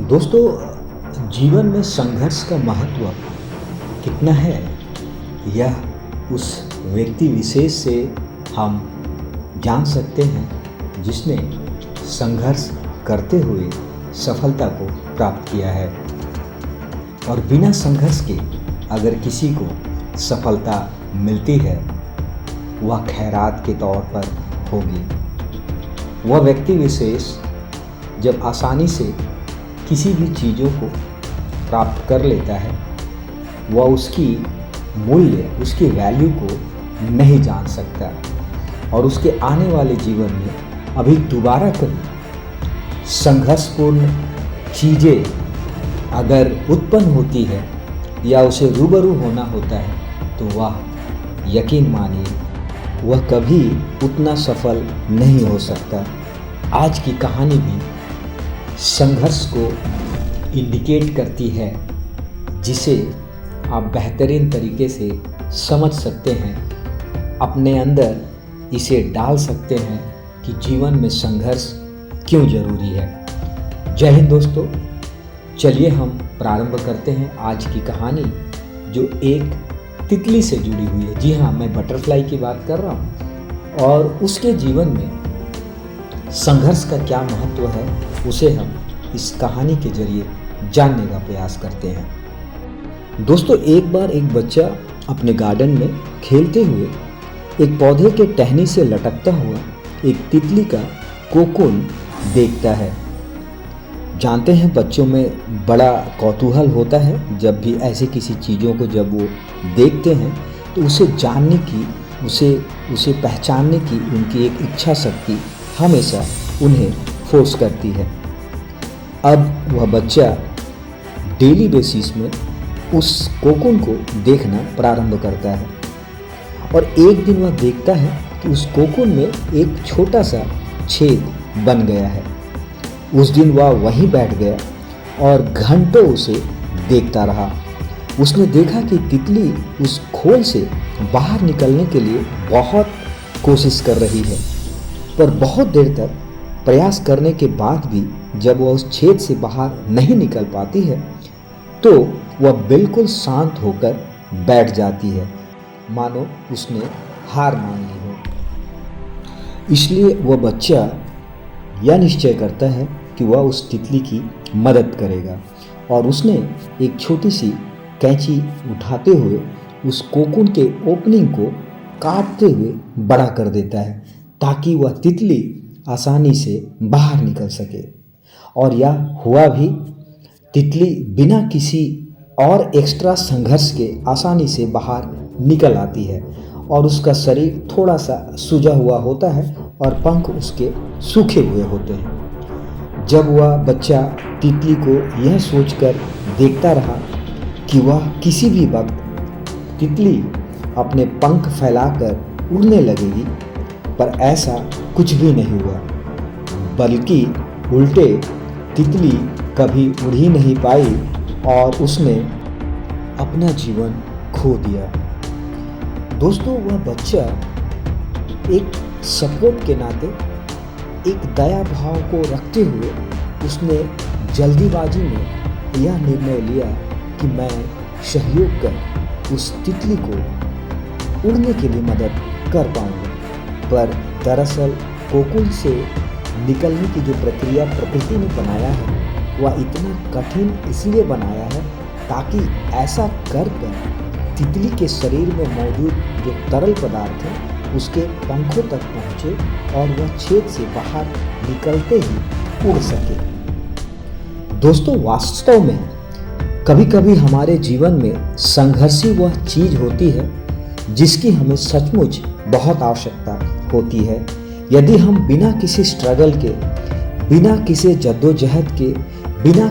दोस्तों, जीवन में संघर्ष का महत्व कितना है यह उस व्यक्ति विशेष से हम जान सकते हैं जिसने संघर्ष करते हुए सफलता को प्राप्त किया है। और बिना संघर्ष के अगर किसी को सफलता मिलती है वह खैरात के तौर पर होगी। वह व्यक्ति विशेष जब आसानी से किसी भी चीज़ों को प्राप्त कर लेता है वह उसकी मूल्य, उसकी वैल्यू को नहीं जान सकता और उसके आने वाले जीवन में अभी दोबारा कभी संघर्षपूर्ण चीज़ें अगर उत्पन्न होती है या उसे रूबरू होना होता है तो वह यकीन मानिए वह कभी उतना सफल नहीं हो सकता। आज की कहानी भी संघर्ष को इंडिकेट करती है जिसे आप बेहतरीन तरीके से समझ सकते हैं, अपने अंदर इसे डाल सकते हैं कि जीवन में संघर्ष क्यों ज़रूरी है। जय हिंद दोस्तों, चलिए हम प्रारंभ करते हैं आज की कहानी जो एक तितली से जुड़ी हुई है। जी हाँ, मैं बटरफ्लाई की बात कर रहा हूँ और उसके जीवन में संघर्ष का क्या महत्व है उसे हम इस कहानी के जरिए जानने का प्रयास करते हैं। दोस्तों, एक बार एक बच्चा अपने गार्डन में खेलते हुए एक पौधे के टहनी से लटकता हुआ एक तितली का कोकून देखता है। जानते हैं बच्चों में बड़ा कौतूहल होता है जब भी ऐसे किसी चीज़ों को जब वो देखते हैं तो उसे जानने की, उसे पहचानने की उनकी एक इच्छा शक्ति हमेशा उन्हें फोर्स करती है। अब वह बच्चा डेली बेसिस में उस कोकून को देखना प्रारंभ करता है और एक दिन वह देखता है कि उस कोकून में एक छोटा सा छेद बन गया है। उस दिन वह वहीं बैठ गया और घंटों उसे देखता रहा। उसने देखा कि तितली उस खोल से बाहर निकलने के लिए बहुत कोशिश कर रही है, पर बहुत देर तक प्रयास करने के बाद भी जब वह उस छेद से बाहर नहीं निकल पाती है तो वह बिल्कुल शांत होकर बैठ जाती है, मानो उसने हार मान ली हो। इसलिए वह बच्चा यह निश्चय करता है कि वह उस तितली की मदद करेगा और उसने एक छोटी सी कैंची उठाते हुए उस कोकून के ओपनिंग को काटते हुए बड़ा कर देता है ताकि वह तितली आसानी से बाहर निकल सके। और यह हुआ भी। तितली बिना किसी और एक्स्ट्रा संघर्ष के आसानी से बाहर निकल आती है और उसका शरीर थोड़ा सा सूजा हुआ होता है और पंख उसके सूखे हुए होते हैं। जब वह बच्चा तितली को यह सोचकर देखता रहा कि वह किसी भी वक्त तितली अपने पंख फैलाकर उड़ने लगेगी, पर ऐसा कुछ भी नहीं हुआ, बल्कि उल्टे तितली कभी उड़ ही नहीं पाई और उसने अपना जीवन खो दिया। दोस्तों, वह बच्चा एक सपोर्ट के नाते, एक दया भाव को रखते हुए उसने जल्दीबाजी में यह निर्णय लिया कि मैं सहयोग कर उस तितली को उड़ने के लिए मदद कर पाऊंगा। पर दरअसल कोकून से निकलने की जो प्रक्रिया प्रकृति ने बनाया है वह इतना कठिन इसलिए बनाया है ताकि ऐसा कर तितली के शरीर में मौजूद जो तरल पदार्थ है उसके पंखों तक पहुँचे और वह छेद से बाहर निकलते ही उड़ सके। दोस्तों, वास्तव में कभी कभी हमारे जीवन में संघर्ष ही वह चीज़ होती है जिसकी हमें सचमुच बहुत आवश्यकता होती है। यदि हम बिना किसी स्ट्रगल के, बिना किसी जद्दोजहद के, बिना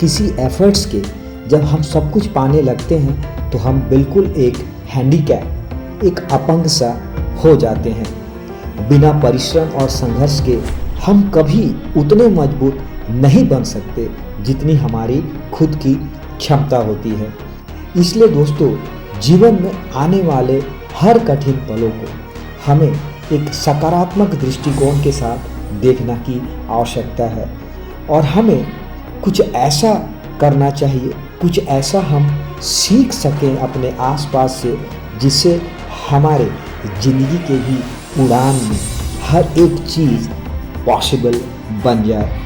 किसी एफर्ट्स के जब हम सब कुछ पाने लगते हैं तो हम बिल्कुल एक हैंडीकैप, एक अपंग सा हो जाते हैं। बिना परिश्रम और संघर्ष के हम कभी उतने मजबूत नहीं बन सकते जितनी हमारी खुद की क्षमता होती है। इसलिए दोस्तों, जीवन में आने वाले हर कठिन पलों को हमें एक सकारात्मक दृष्टिकोण के साथ देखना की आवश्यकता है और हमें कुछ ऐसा करना चाहिए, कुछ ऐसा हम सीख सकें अपने आसपास से, जिससे हमारे ज़िंदगी के भी उड़ान में हर एक चीज़ पॉसिबल बन जाए।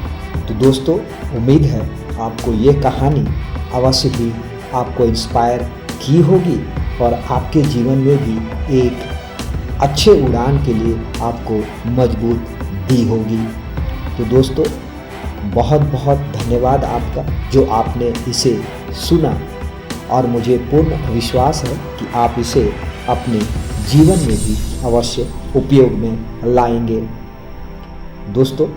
तो दोस्तों, उम्मीद है आपको ये कहानी अवश्य ही आपको इंस्पायर की होगी और आपके जीवन में भी एक अच्छे उड़ान के लिए आपको मजबूत दी होगी। तो दोस्तों, बहुत बहुत धन्यवाद आपका जो आपने इसे सुना, और मुझे पूर्ण विश्वास है कि आप इसे अपने जीवन में भी अवश्य उपयोग में लाएंगे। दोस्तों,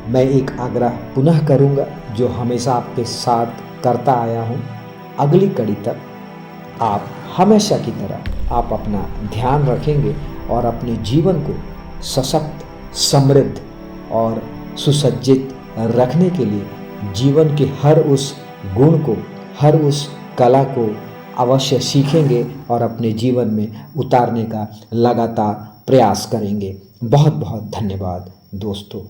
मैं एक आग्रह पुनः करूंगा जो हमेशा आपके साथ करता आया हूं। अगली कड़ी तक आप हमेशा की तरह आप अपना ध्यान रखेंगे और अपने जीवन को सशक्त, समृद्ध और सुसज्जित रखने के लिए जीवन के हर उस गुण को, हर उस कला को अवश्य सीखेंगे और अपने जीवन में उतारने का लगातार प्रयास करेंगे। बहुत बहुत धन्यवाद दोस्तों।